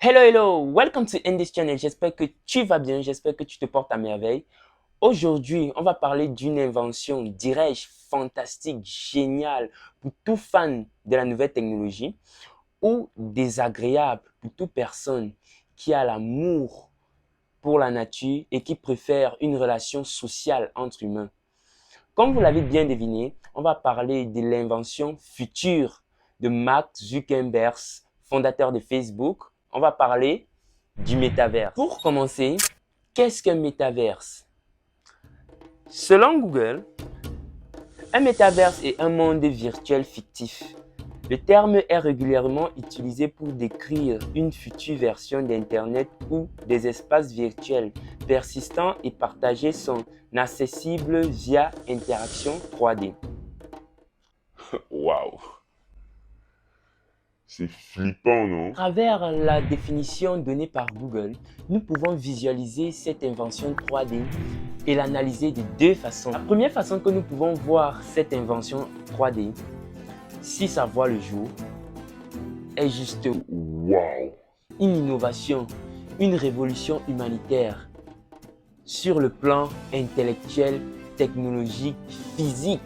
Hello, hello, welcome to In This Channel. J'espère que tu vas bien, j'espère que tu te portes à merveille. Aujourd'hui, on va parler d'une invention, dirais-je, fantastique, géniale pour tout fan de la nouvelle technologie ou désagréable pour toute personne qui a l'amour pour la nature et qui préfère une relation sociale entre humains. Comme vous l'avez bien deviné, on va parler de l'invention future de Mark Zuckerberg, fondateur de Facebook. On va parler du métaverse. Pour commencer, qu'est-ce qu'un métaverse? Selon Google, un métaverse est un monde virtuel fictif. Le terme est régulièrement utilisé pour décrire une future version d'Internet où des espaces virtuels persistants et partagés sont accessibles via interaction 3D. Waouh! C'est flippant, non? À travers la définition donnée par Google, nous pouvons visualiser cette invention 3D et l'analyser de deux façons. La première façon que nous pouvons voir cette invention 3D, si ça voit le jour, est juste Waouh! une innovation, une révolution humanitaire sur le plan intellectuel, technologique, physique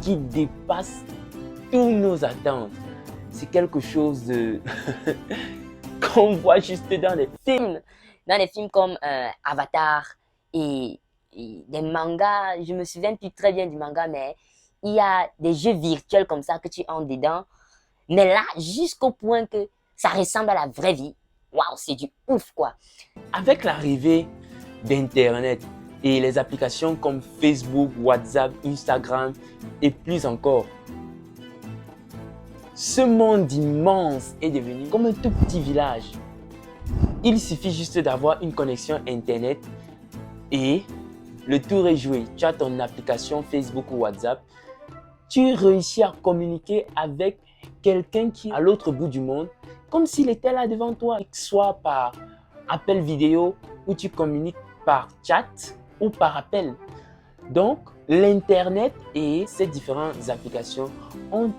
qui dépasse toutes nos attentes. C'est quelque chose de qu'on voit juste dans les films. Dans des films comme Avatar et des mangas, je me souviens plus très bien du manga, mais il y a des jeux virtuels comme ça que tu entres dedans. Mais là, jusqu'au point que ça ressemble à la vraie vie. Waouh, c'est du ouf, quoi. Avec l'arrivée d'Internet et les applications comme Facebook, WhatsApp, Instagram et plus encore, ce monde immense est devenu comme un tout petit village. Il suffit juste d'avoir une connexion Internet et le tour est joué. Tu as ton application Facebook ou WhatsApp. Tu réussis à communiquer avec quelqu'un qui est à l'autre bout du monde, comme s'il était là devant toi, soit par appel vidéo ou tu communiques par chat ou par appel. Donc, l'Internet et ces différentes applications ont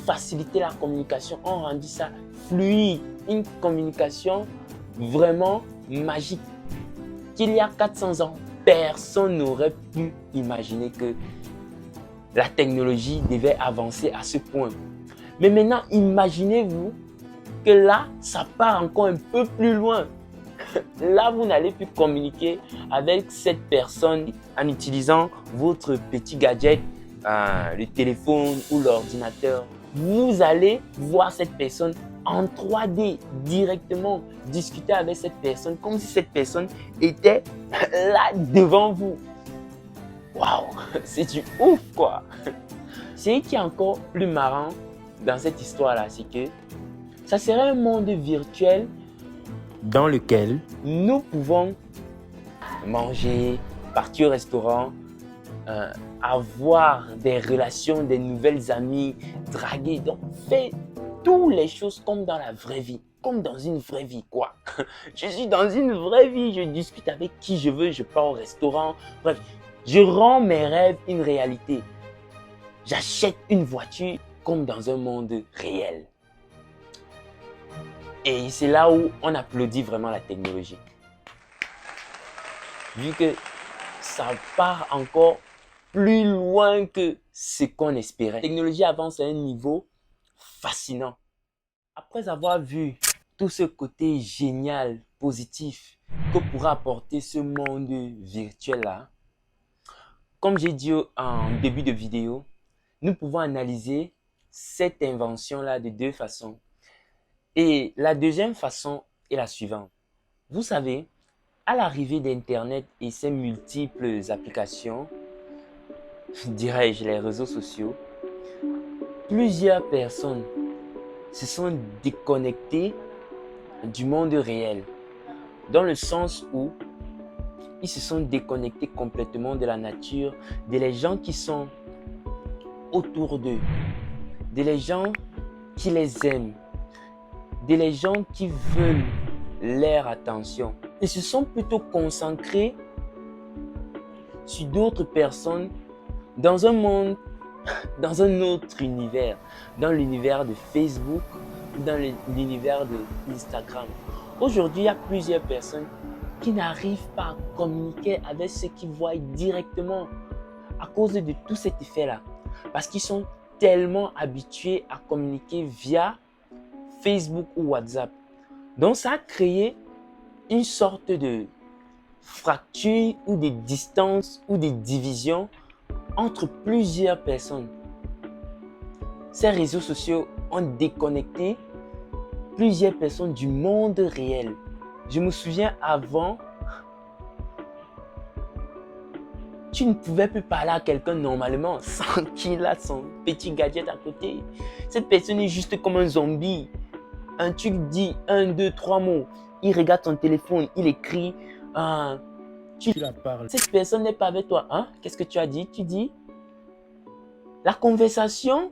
facilité la communication, ont rendu ça fluide, une communication vraiment magique. Qu'il y a 400 ans, personne n'aurait pu imaginer que la technologie devait avancer à ce point. Mais maintenant, imaginez-vous que là, ça part encore un peu plus loin. Là, vous n'allez plus communiquer avec cette personne en utilisant votre petit gadget, le téléphone ou l'ordinateur. Vous allez voir cette personne en 3D directement, discuter avec cette personne comme si cette personne était là devant vous. Waouh, c'est du ouf quoi! Ce qui est encore plus marrant dans cette histoire-là, c'est que ça serait un monde virtuel dans lequel nous pouvons manger, partir au restaurant, avoir des relations, des nouvelles amies, draguer, donc faire toutes les choses comme dans la vraie vie, comme dans une vraie vie quoi. Je suis dans une vraie vie, je discute avec qui je veux, je pars au restaurant, bref, je rends mes rêves une réalité. J'achète une voiture comme dans un monde réel. Et c'est là où on applaudit vraiment la technologie. Vu que ça part encore plus loin que ce qu'on espérait. La technologie avance à un niveau fascinant. Après avoir vu tout ce côté génial, positif que pourrait apporter ce monde virtuel-là, comme j'ai dit en début de vidéo, nous pouvons analyser cette invention-là de deux façons. Et la deuxième façon est la suivante. Vous savez, à l'arrivée d'Internet et ses multiples applications, dirais-je les réseaux sociaux, plusieurs personnes se sont déconnectées du monde réel, dans le sens où ils se sont déconnectés complètement de la nature, des gens qui sont autour d'eux, des gens qui les aiment, des gens qui veulent leur attention. Ils se sont plutôt concentrés sur d'autres personnes dans un monde, dans un autre univers, dans l'univers de Facebook, dans l'univers de Instagram. Aujourd'hui, il y a plusieurs personnes qui n'arrivent pas à communiquer avec ceux qui voient directement à cause de tout cet effet-là. Parce qu'ils sont tellement habitués à communiquer via Facebook ou WhatsApp. Donc, ça a créé une sorte de fracture ou des distances ou des divisions entre plusieurs personnes. Ces réseaux sociaux ont déconnecté plusieurs personnes du monde réel. Je me souviens avant, tu ne pouvais plus parler à quelqu'un normalement sans qu'il ait son petit gadget à côté. Cette personne est juste comme un zombie. Tu lui dis 1, 2, 3 mots. Il regarde ton téléphone, il écrit. Tu la parles. Cette personne n'est pas avec toi. Qu'est-ce que tu as dit? Tu dis, la conversation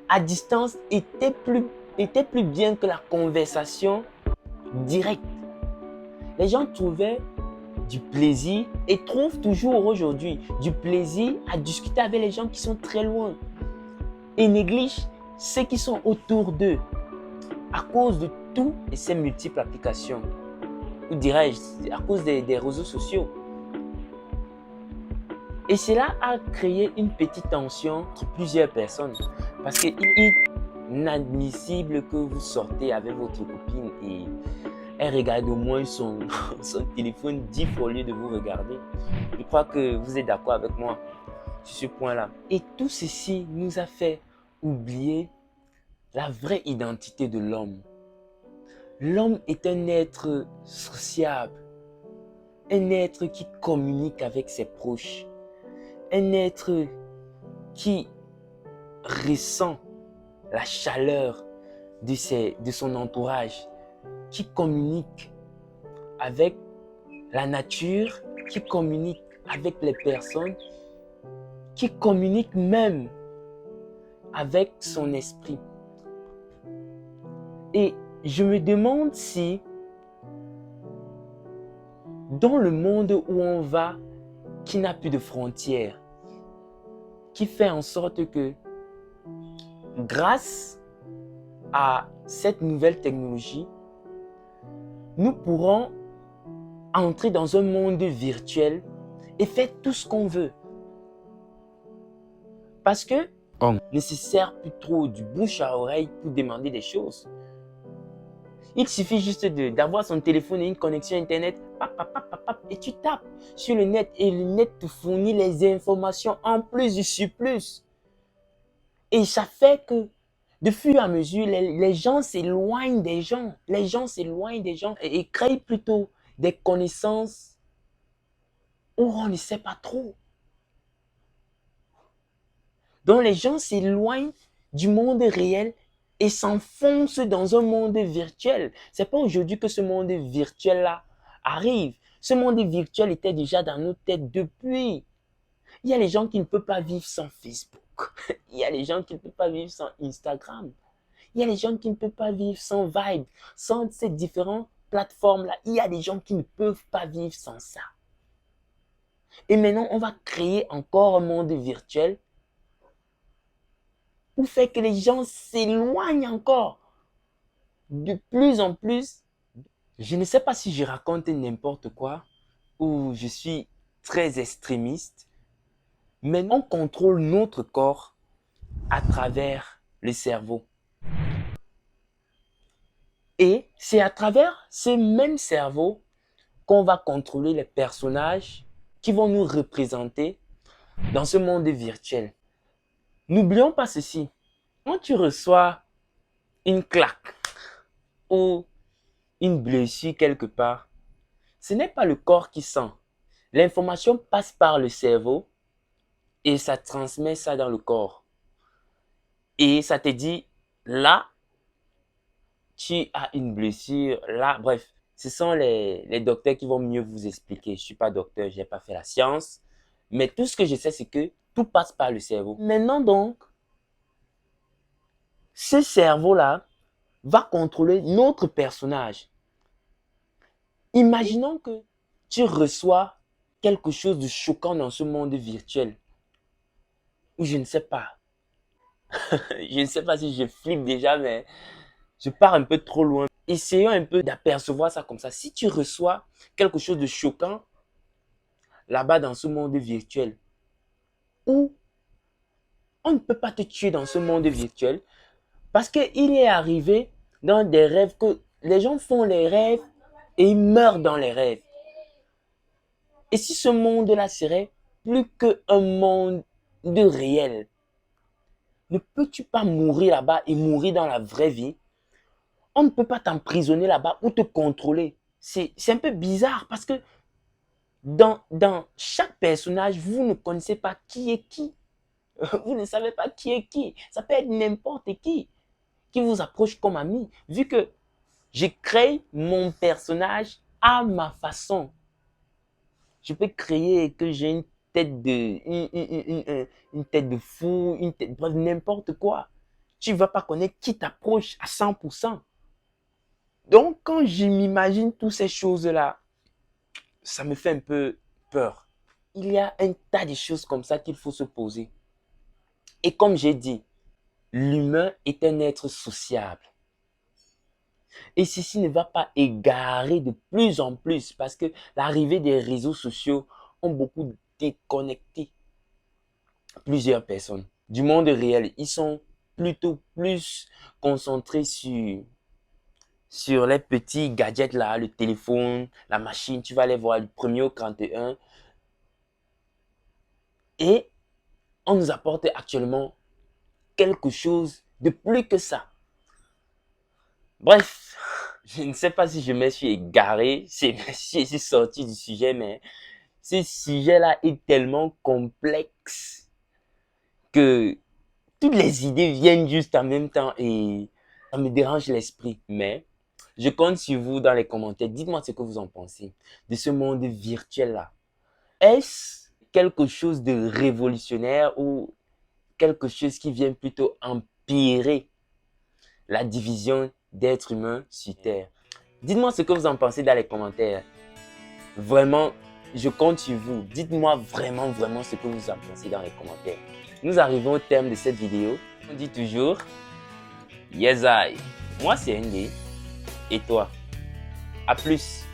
à distance était plus bien que la conversation directe. Les gens trouvaient du plaisir et trouvent toujours aujourd'hui du plaisir à discuter avec les gens qui sont très loin et négligent ceux qui sont autour d'eux à cause de toutes ces multiples applications, ou dirais-je, à cause des réseaux sociaux. Et cela a créé une petite tension entre plusieurs personnes parce qu'il est inadmissible que vous sortez avec votre copine et elle regarde au moins son téléphone 10 fois au lieu de vous regarder. Je crois que vous êtes d'accord avec moi sur ce point-là. Et tout ceci nous a fait oublier la vraie identité de l'homme. L'homme est un être sociable, un être qui communique avec ses proches, un être qui ressent la chaleur de son entourage, qui communique avec la nature, qui communique avec les personnes, qui communique même avec son esprit. Et je me demande si, dans le monde où on va, qui n'a plus de frontières, qui fait en sorte que, grâce à cette nouvelle technologie, nous pourrons entrer dans un monde virtuel et faire tout ce qu'on veut. Parce que on ne se sert plus trop du bouche à oreille pour demander des choses. Il suffit juste d'avoir son téléphone et une connexion Internet, et tu tapes sur le net et le net te fournit les informations en plus du surplus. Et ça fait que, de fur et à mesure, les gens s'éloignent des gens. Les gens s'éloignent des gens et créent plutôt des connaissances où on ne sait pas trop. Donc les gens s'éloignent du monde réel et s'enfoncent dans un monde virtuel. C'est pas aujourd'hui que ce monde virtuel-là arrive. Ce monde virtuel était déjà dans nos têtes depuis. Il y a les gens qui ne peuvent pas vivre sans Facebook. Il y a les gens qui ne peuvent pas vivre sans Instagram. Il y a les gens qui ne peuvent pas vivre sans Vibe, sans ces différentes plateformes-là. Il y a des gens qui ne peuvent pas vivre sans ça. Et maintenant, on va créer encore un monde virtuel pour faire que les gens s'éloignent encore de plus en plus. Je ne sais pas si je raconte n'importe quoi ou je suis très extrémiste, mais on contrôle notre corps à travers le cerveau. Et c'est à travers ce même cerveau qu'on va contrôler les personnages qui vont nous représenter dans ce monde virtuel. N'oublions pas ceci. Quand tu reçois une claque ou une blessure quelque part, ce n'est pas le corps qui sent. L'information passe par le cerveau et ça transmet ça dans le corps. Et ça te dit, là, tu as une blessure, là, bref. Ce sont les docteurs qui vont mieux vous expliquer. Je ne suis pas docteur, je n'ai pas fait la science. Mais tout ce que je sais, c'est que tout passe par le cerveau. Maintenant donc, ce cerveau-là va contrôler notre personnage. Imaginons que tu reçois quelque chose de choquant dans ce monde virtuel. Ou je ne sais pas. Je ne sais pas si je flippe déjà, mais je pars un peu trop loin. essayons un peu d'apercevoir ça comme ça. Si tu reçois quelque chose de choquant là-bas dans ce monde virtuel, où on ne peut pas te tuer dans ce monde virtuel, parce qu'il est arrivé dans des rêves que les gens font les rêves et ils meurent dans les rêves. Et si ce monde-là serait plus qu'un monde réel, ne peux-tu pas mourir là-bas et mourir dans la vraie vie? On ne peut pas t'emprisonner là-bas ou te contrôler. C'est un peu bizarre parce que dans chaque personnage, vous ne connaissez pas qui est qui. Vous ne savez pas qui est qui. Ça peut être n'importe qui vous approche comme ami. Vu que j'ai créé mon personnage à ma façon. Je peux créer que j'ai une tête une tête de fou, une tête, bref, n'importe quoi. Tu ne vas pas connaître qui t'approche à 100%. Donc, quand je m'imagine toutes ces choses-là, ça me fait un peu peur. Il y a un tas de choses comme ça qu'il faut se poser. Et comme j'ai dit, l'humain est un être sociable. Et ceci ne va pas égarer de plus en plus parce que l'arrivée des réseaux sociaux ont beaucoup déconnecté plusieurs personnes du monde réel. Ils sont plutôt plus concentrés sur les petits gadgets là, le téléphone, la machine. Tu vas aller voir le premier au 31. Et on nous apporte actuellement quelque chose de plus que ça. Bref, je ne sais pas si je me suis égaré, si je suis sorti du sujet, mais ce sujet-là est tellement complexe que toutes les idées viennent juste en même temps et ça me dérange l'esprit. Mais je compte sur vous dans les commentaires. Dites-moi ce que vous en pensez de ce monde virtuel-là. Est-ce quelque chose de révolutionnaire ou quelque chose qui vient plutôt empirer la division d'êtres humains sur Terre? Dites-moi ce que vous en pensez dans les commentaires. Vraiment, je compte sur vous. Dites-moi vraiment ce que vous en pensez dans les commentaires. Nous arrivons au terme de cette vidéo. On dit toujours, yes I. Moi c'est Andy. Et toi? À plus.